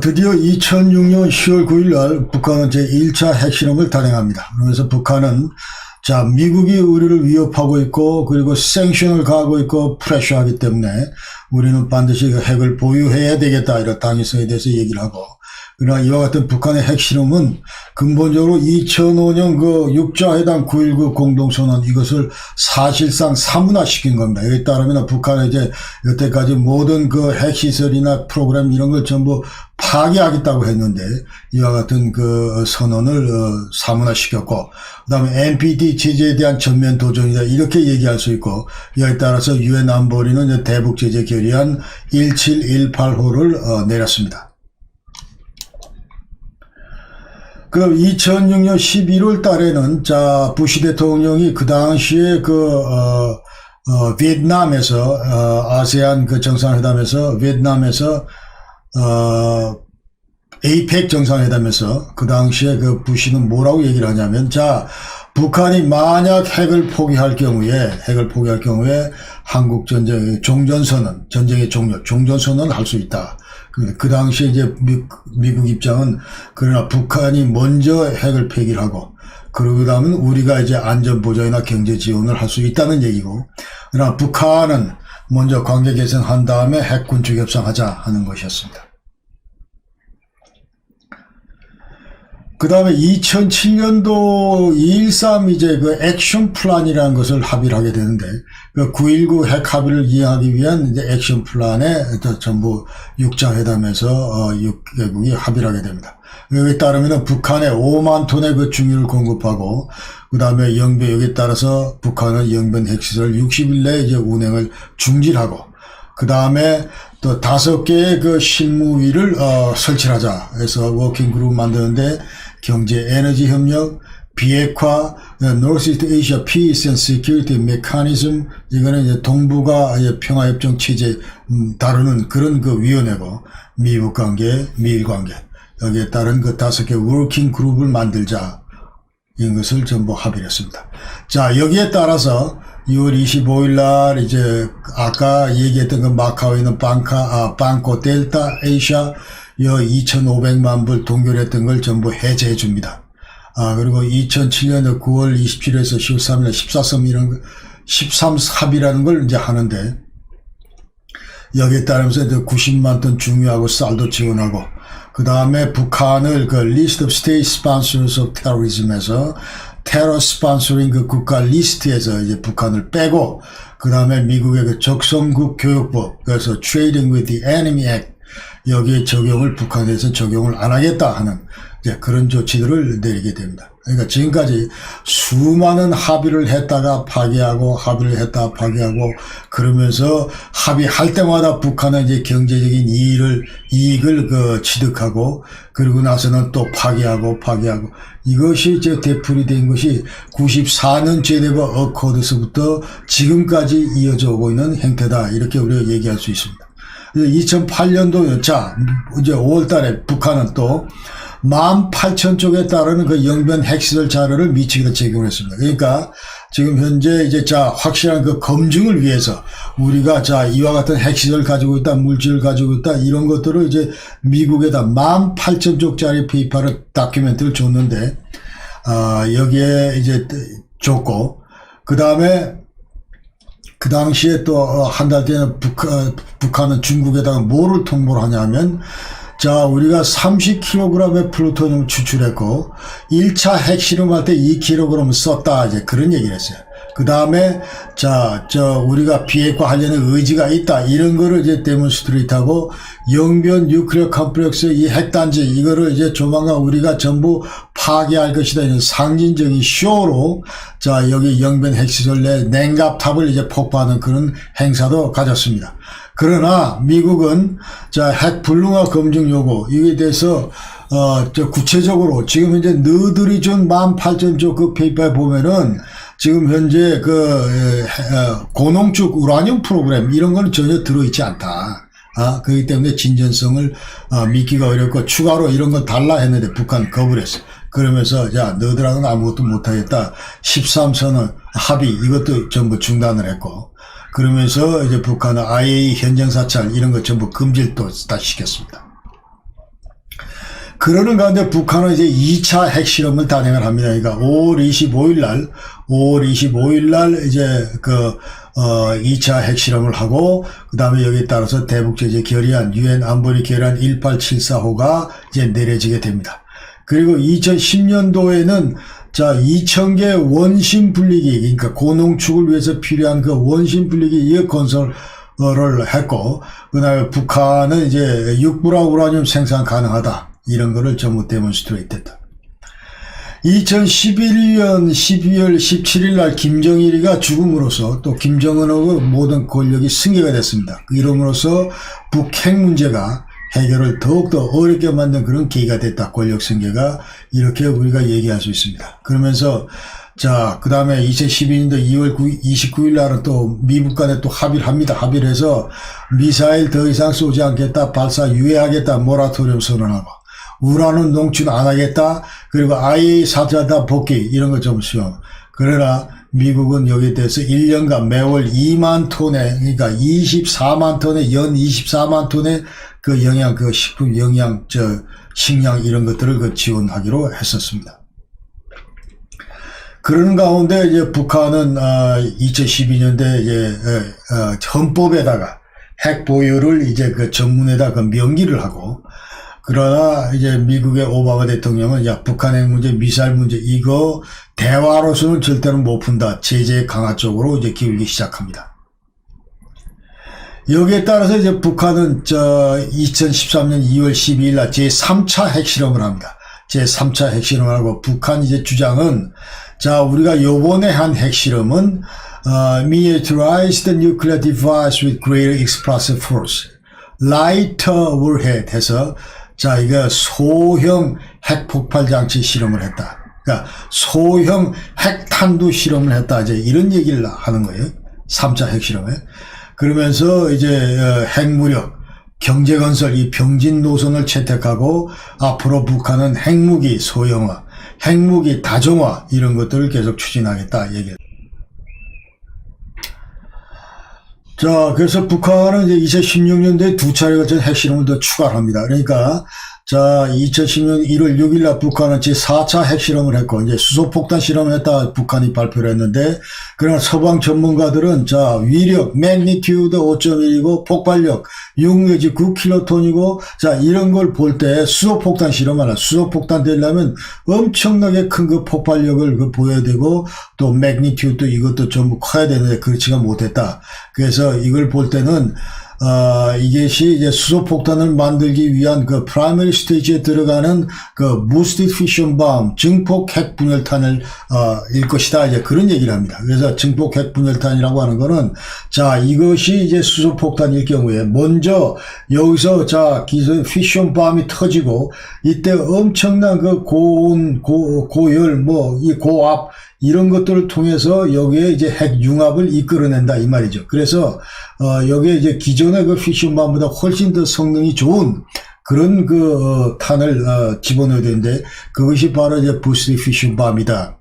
드디어 2006년 10월 9일 날 북한은 제1차 핵실험을 단행합니다. 그러면서 북한은 미국이 우리를 위협하고 있고 그리고 생션을 가하고 있고 프레셔하기 때문에 우리는 반드시 그 핵을 보유해야 되겠다 이런 당위성에 대해서 얘기를 하고, 그러나 이와 같은 북한의 핵실험은 근본적으로 2005년 그 육자회담 9.19 공동선언 이것을 사실상 사문화시킨 겁니다. 여기에 따르면 북한은 이제 여태까지 모든 그 핵시설이나 프로그램 이런 걸 전부 파괴하겠다고 했는데 이와 같은 그 선언을 사문화시켰고, 그 다음에 NPT 제재에 대한 전면 도전이다 이렇게 얘기할 수 있고, 이에 따라서 유엔 안보리는 대북 제재 결의안 1718호를 내렸습니다. 그럼 2006년 11월 달에는 부시 대통령이 그 당시에 베트남에서 아세안 그 정상회담에서 베트남에서 에이펙 정상회담에서 그 당시에 그 부시는 뭐라고 얘기를 하냐면, 북한이 만약 핵을 포기할 경우에 한국 전쟁의 종전선언, 전쟁의 종전선언을 할 수 있다. 그 당시에 이제 미국 입장은, 그러나 북한이 먼저 핵을 폐기를 하고, 그러고 나면 우리가 이제 안전보장이나 경제 지원을 할 수 있다는 얘기고, 그러나 북한은 먼저 관계 개선한 다음에 핵 군축 협상하자 하는 것이었습니다. 그 다음에 2007년도 2.13 이제 그 액션 플랜이라는 것을 합의를 하게 되는데, 그 9.19 핵 합의를 이행하기 위한 이제 액션 플랜에 전부 육자회담에서 6개국이 합의를 하게 됩니다. 여기에 따르면 북한에 5만 톤의 그 중유를 공급하고, 그 다음에 여기에 따라서 북한은 영변 핵시설 60일 내에 이제 운행을 중지하고, 그 다음에 또 5개의 그 실무위를 설치하자 해서 워킹 그룹 만드는데, 경제 에너지 협력, 비핵화, Northeast Asia Peace and Security Mechanism, 이거는 이제 동북아 평화협정 체제 다루는 그런 그 위원회고, 미북 관계, 미일 관계, 여기에 따른 그 5개 워킹 그룹을 만들자, 이것을 전부 합의를 했습니다. 여기에 따라서 6월 25일 날 이제 아까 얘기했던 그 마카오에 있는 방코 델타 아시아 2,500만 불 동결했던 걸 전부 해제해 줍니다. 그리고 2007년 9월 27일에서 10월 3일 13합이라는 걸 이제 하는데, 여기에 따르면서 90만 톤 중유하고 쌀도 지원하고, 그 다음에 북한을 그 List of State Sponsors of Terrorism에서 테러 스폰서링 그 국가 리스트에서 이제 북한을 빼고, 그 다음에 미국의 그 적성국 교육법, 그래서 Trading with the Enemy Act, 여기에 적용을 북한에서 적용을 안 하겠다 하는 이제 그런 조치들을 내리게 됩니다. 그러니까 지금까지 수많은 합의를 했다가 파기하고 합의를 했다가 파기하고 그러면서 합의할 때마다 북한은 이제 경제적인 이익을 그 취득하고, 그리고 나서는 또 파기하고 이것이 이제 되풀이된 것이 94년 제네바 어코드서부터 지금까지 이어져 오고 있는 행태다, 이렇게 우리가 얘기할 수 있습니다. 2008년도 이제 5월달에 북한은 또 18,000쪽에 따르는 그 영변 핵시설 자료를 미치기로 제공했습니다. 그러니까 지금 현재 이제 확실한 그 검증을 위해서 우리가 이와 같은 핵시설 가지고 있다, 물질을 가지고 있다, 이런 것들을 이제 미국에다 18,000쪽짜리 페이퍼를 다큐멘트를 줬는데, 여기에 이제 줬고, 그 다음에 그 당시에 또 한 달 뒤에는 북한은 중국에다가 뭐를 통보를 하냐면, 우리가 30kg의 플루토늄을 추출했고 1차 핵실험할 때 2kg 썼다, 이제 그런 얘기를 했어요. 그 다음에 우리가 비핵화 하려는 의지가 있다, 이런 거를 이제 데몬스트레이트하고, 영변 뉴클리어 컴플렉스 이 핵단지 이거를 이제 조만간 우리가 전부 파괴할 것이다, 이런 상징적인 쇼로 여기 영변 핵시설 내 냉갑탑을 이제 폭파하는 그런 행사도 가졌습니다. 그러나 미국은 핵 불능화 검증 요구 이에 대해서 구체적으로 지금 현재 너희들이 준 18,000쪽 그 페이퍼에 보면은 지금 현재 고농축 우라늄 프로그램 이런 거는 전혀 들어있지 않다. 그렇기 때문에 진전성을 믿기가 어렵고 추가로 이런 거 달라 했는데 북한 거부를 했어. 그러면서 너희들하고는 아무것도 못하겠다. 13선언 합의 이것도 전부 중단을 했고, 그러면서 이제 북한은 IAEA 현장 사찰 이런 거 전부 금지를 또 다 시켰습니다. 그러는 가운데 북한은 이제 2차 핵실험을 단행을 합니다. 그러니까 5월 25일 날 이제 2차 핵실험을 하고, 그 다음에 여기에 따라서 대북제재 결의안, 유엔 안보리 결의안 1874호가 이제 내려지게 됩니다. 그리고 2010년도에는 자, 2000개 원심 분리기, 그러니까 고농축을 위해서 필요한 그 원심 분리기 건설을 했고, 그 다음에 북한은 이제 육불화 우라늄 생산 가능하다. 이런 거를 전부 데몬스트레이트 했다. 2011년 12월 17일 날 김정일이가 죽음으로써 또 김정은의 모든 권력이 승계가 됐습니다. 이름으로써 북핵 문제가 해결을 더욱더 어렵게 만든 그런 계기가 됐다. 권력 승계가. 이렇게 우리가 얘기할 수 있습니다. 그러면서 자, 그 다음에 2012년도 2월 29일 날은 또 미국 간에 또 합의를 합니다. 합의를 해서 미사일 더 이상 쏘지 않겠다. 발사 유예하겠다. 모라토리엄 선언하고. 우라늄 농축 안 하겠다. 그리고 IAEA 사자다 복귀 이런 거 좀 수용. 그러나 미국은 여기에 대해서 1년간 매월 2만 톤의, 그러니까 24만 톤의, 연 24만 톤의 그 영양, 그 식품 영양, 식량 이런 것들을 지원하기로 했었습니다. 그런 가운데 이제 북한은 2012년대 이제 헌법에다가 핵 보유를 이제 그 정문에다 명기를 하고, 그러나 이제 미국의 오바마 대통령은 야, 북한 핵 문제, 미사일 문제 이거 대화로서는 절대로 못 푼다. 제재 강화 쪽으로 이제 기울기 시작합니다. 여기에 따라서 이제 북한은 2013년 2월 12일 날 제3차 핵실험을 합니다. 제3차 핵실험을 하고, 북한 이제 주장은 자, 우리가 요번에 한 핵실험은 miniaturize the nuclear device with greater explosive force, lighter warhead 해서 자, 이거 소형 핵폭발 장치 실험을 했다. 그러니까 소형 핵탄두 실험을 했다. 이제 이런 얘기를 하는 거예요. 3차 핵실험에. 그러면서 이제 핵무력, 경제건설, 이 병진 노선을 채택하고 앞으로 북한은 핵무기 소형화, 핵무기 다종화 이런 것들을 계속 추진하겠다 얘기를. 자, 그래서 북한은 이제 2016년도에 두 차례 걸친 핵실험을 더 추가를 합니다. 그러니까, 자, 2010년 1월 6일 날 북한은 제4차 핵실험을 했고, 이제 수소폭탄 실험을 했다 북한이 발표를 했는데, 그러나 서방 전문가들은 자, 위력, 매그니튜드 5.1이고, 폭발력, 6 내지 9킬로톤이고, 자, 이런 걸 볼 때 수소폭탄 실험하나, 수소폭탄 되려면 엄청나게 큰 그 폭발력을 보여야 되고, 또 매그니튜드 이것도 전부 커야 되는데, 그렇지가 못했다. 그래서 이걸 볼 때는 이것이 이제 수소폭탄을 만들기 위한 그 프라이머리 스테이지에 들어가는 그 boosted fission bomb, 증폭 핵분열탄을 일 것이다. 이제 그런 얘기를 합니다. 그래서 증폭 핵분열탄이라고 하는 거는 자, 이것이 이제 수소폭탄일 경우에 먼저 여기서 자, 피션 bom이 터지고 이때 엄청난 그 고온, 고열, 뭐 이 고압 이런 것들을 통해서 여기에 이제 핵 융합을 이끌어낸다 이 말이죠. 그래서 여기에 이제 기존의 그 피션밤보다 훨씬 더 성능이 좋은 그런 그 탄을 집어넣어야 되는데 그것이 바로 이제 부스트 피션밤이다.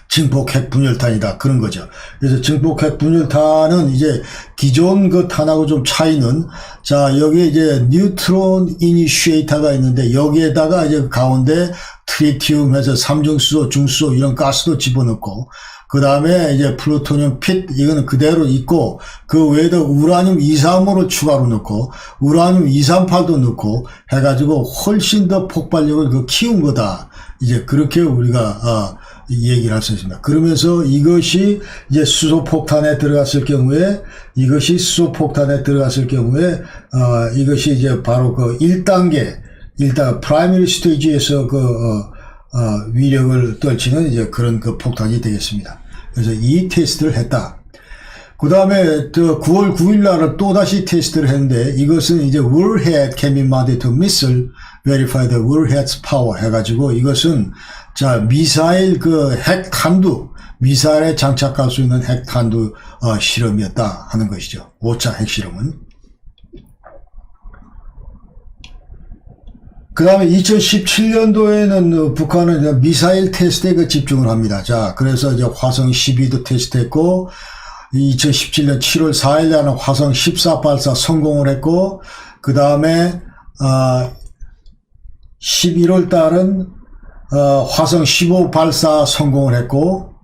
증폭 핵 분열탄이다. 그런 거죠. 그래서 증폭 핵 분열탄은 이제 기존 그 탄하고 좀 차이는 자, 여기에 이제 뉴트론 이니시에이터가 있는데 여기에다가 이제 가운데 트리티움 해서 삼중수소, 중수소 이런 가스도 집어넣고 그 다음에 이제 플루토늄 핏 이거는 그대로 있고 그 외에도 우라늄 235를 추가로 넣고 우라늄 238도 넣고 해가지고 훨씬 더 폭발력을 키운 거다. 이제 그렇게 우리가 얘기를 할 수 있습니다. 그러면서 이것이 이제 수소폭탄에 들어갔을 경우에 이것이 이제 바로 그 1단계 일단 프라이머리 스테이지에서 위력을 떨치는 이제 그런 그 폭탄이 되겠습니다. 그래서 이 테스트를 했다. 그 다음에 9월 9일 날은 또다시 테스트를 했는데 이것은 이제 warhead can be mounted to missile verify the warhead's power 해가지고 이것은 자, 미사일 핵탄두, 미사일에 장착할 수 있는 핵탄두 실험이었다 하는 것이죠. 5차 핵실험은. 그 다음에 2017년도에는 북한은 미사일 테스트에 집중을 합니다. 자, 그래서 이제 화성 12도 테스트했고, 2017년 7월 4일 날은 화성 14 발사 성공을 했고, 그 다음에, 11월 달은 화성 15 발사 성공을 했고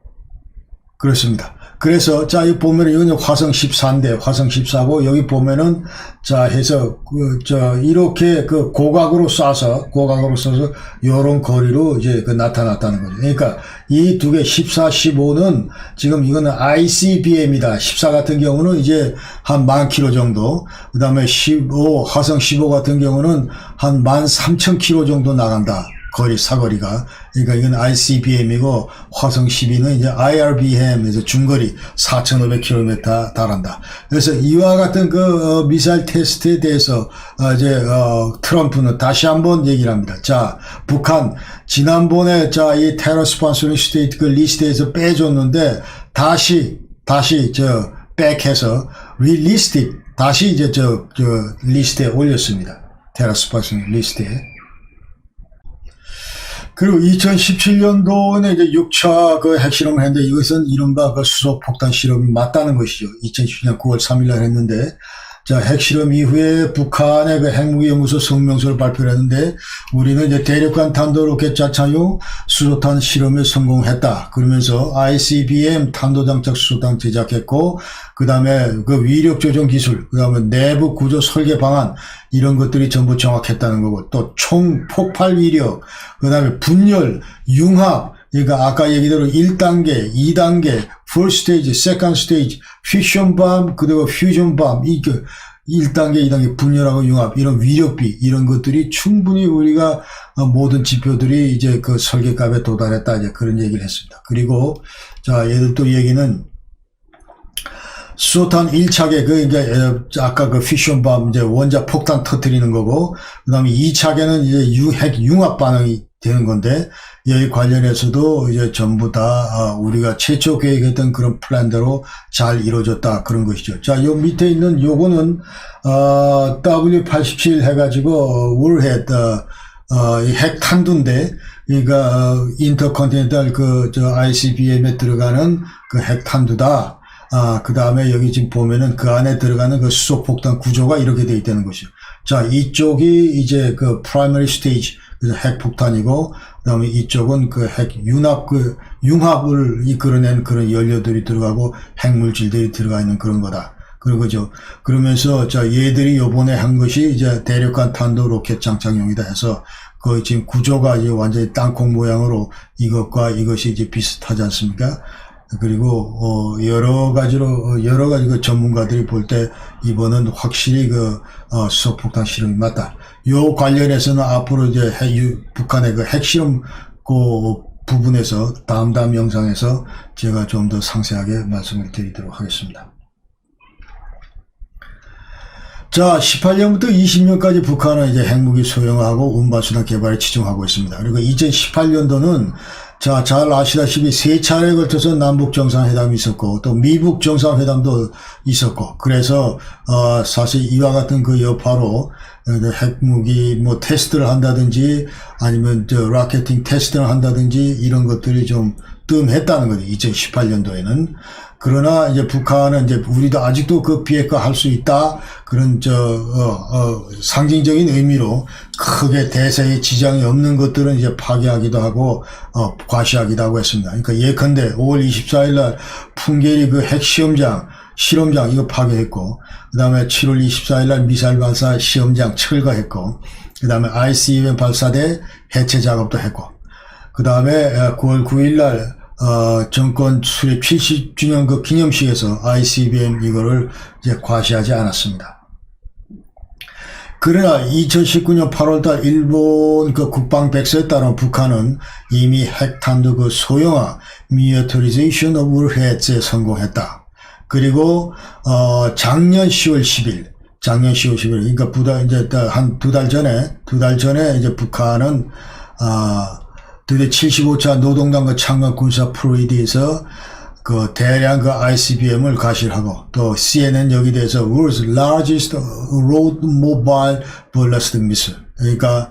그렇습니다. 그래서 자 여기 보면은 이건 화성 14인데 화성 14고 여기 보면은 자 해서 이렇게 고각으로 쏴서 요런 거리로 이제 나타났다는 거죠. 그러니까 이 두 개 14, 15는 지금 이거는 ICBM이다. 14 같은 경우는 이제 한 10,000km 정도. 그다음에 15 화성 15 같은 경우는 한 13,000km 정도 나간다. 사거리가. 그러니까 이건 ICBM이고 화성 12는 이제 IRBM에서 중거리 4,500km 달한다. 그래서 이와 같은 미사일 테스트에 대해서 이제 트럼프는 다시 한번 얘기를 합니다. 자, 북한 지난번에 이 테러 스폰서링 스테이트 리스트에서 빼줬는데 다시 백해서 리리스틱 다시 이제 리스트에 올렸습니다. 테러 스폰서링 리스트에. 그리고 2017년도에 이제 6차 핵실험을 했는데 이것은 이른바 수소폭탄 실험이 맞다는 것이죠. 2017년 9월 3일 날 했는데, 자, 핵실험 이후에 북한의 핵무기연구소 성명서를 발표를 했는데, 우리는 이제 대륙간 탄도로켓 자차용 수소탄 실험에 성공했다. 그러면서 ICBM 탄도장착 수소탄 제작했고, 그 다음에 위력 조정 기술, 그 다음에 내부 구조 설계 방안, 이런 것들이 전부 정확했다는 거고, 또 총 폭발 위력, 그 다음에 분열, 융합, 그러니까 아까 얘기대로 1단계, 2단계, first stage, second stage, fission bomb, 그리고 fusion bomb, 1단계, 2단계 분열하고 융합, 이런 위력비, 이런 것들이 충분히 우리가 모든 지표들이 이제 설계값에 도달했다, 이제 그런 얘기를 했습니다. 그리고, 자, 얘들 또 얘기는, 수소탄 1차계, 그러니까 아까 피션 밤 이제 원자 폭탄 터뜨리는 거고, 그 다음에 2차계는 이제 핵 융합 반응이 되는 건데, 여기 관련해서도 이제 전부 다 우리가 최초 계획했던 그런 플랜대로 잘 이루어졌다, 그런 것이죠. 자, 요 밑에 있는 요거는 W87 해가지고 월헤드 핵 탄두인데, 그러니까 인터컨티넨탈 ICBM에 들어가는 핵 탄두다. 그 다음에 여기 지금 보면은 그 안에 들어가는 수소폭탄 구조가 이렇게 되어 있다는 것이죠. 자, 이쪽이 이제 프라이머리 스테이지, 그래서 핵폭탄이고, 그 다음에 이쪽은 핵 융합을 이끌어낸 그런 연료들이 들어가고 핵물질들이 들어가 있는 그런 거다. 그런 거죠. 그러면서, 자, 얘들이 요번에 한 것이 이제 대륙간 탄도 로켓 장착용이다 해서, 지금 구조가 이제 완전히 땅콩 모양으로 이것과 이것이 이제 비슷하지 않습니까? 그리고 여러 가지 전문가들이 볼 때 이번은 확실히 수소폭탄 실험이 맞다. 요 관련해서는 앞으로 이제 북한의 핵실험 부분에서 다음 영상에서 제가 좀 더 상세하게 말씀을 드리도록 하겠습니다. 자, 18년부터 20년까지 북한은 이제 핵무기 소형화하고 운반수단 개발에 치중하고 있습니다. 그리고 2018년도는 자, 잘 아시다시피 3차례에 걸쳐서 남북 정상회담이 있었고, 또 미북 정상회담도 있었고, 그래서, 사실 이와 같은 여파로, 핵무기 테스트를 한다든지, 아니면 라켓팅 테스트를 한다든지, 이런 것들이 좀 뜸했다는 거죠. 2018년도에는. 그러나 이제 북한은 이제 우리도 아직도 비핵화 할 수 있다. 그런 상징적인 의미로 크게 대세에 지장이 없는 것들은 이제 파기하기도 하고, 과시하기도 하고 했습니다. 그러니까 예컨대 5월 24일 날 풍계리 실험장 이거 파괴했고, 그 다음에 7월 24일 날 미사일 발사 시험장 철거했고, 그 다음에 ICBM 발사대 해체 작업도 했고, 그 다음에 9월 9일 날 정권 수립 70주년 기념식에서 ICBM 이거를 이제 과시하지 않았습니다. 그러나 2019년 8월달 일본 국방 백서에 따른 북한은 이미 핵탄두 소형화 Miniaturization of Warheads에 성공했다. 그리고 작년 10월 10일 그러니까 이제 한 두 달 전에 이제 북한은 드디어 75차 노동당 창간 군사 프로이드에서 대량 ICBM을 가실하고, 또 CNN 여기 대해서 World's Largest Road Mobile Ballistic Missile, 그러니까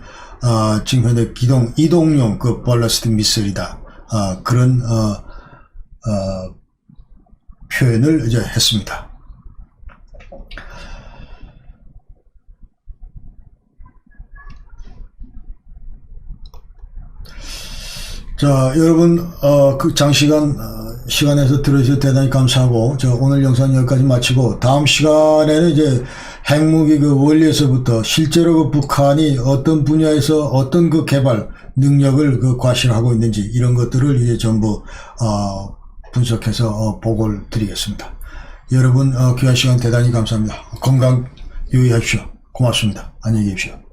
지금 현재 이동용 ballistic missile이다. 그런 표현을 이제 했습니다. 자, 여러분, 그 장시간, 시간에서 들어주셔서 대단히 감사하고, 오늘 영상 여기까지 마치고, 다음 시간에는 이제 핵무기 그 원리에서부터 실제로 그 북한이 어떤 분야에서 어떤 그 개발 능력을 그 과시하고 있는지 이런 것들을 이제 전부, 분석해서 보고를 드리겠습니다. 여러분, 귀한 시간 대단히 감사합니다. 건강 유의하십시오. 고맙습니다. 안녕히 계십시오.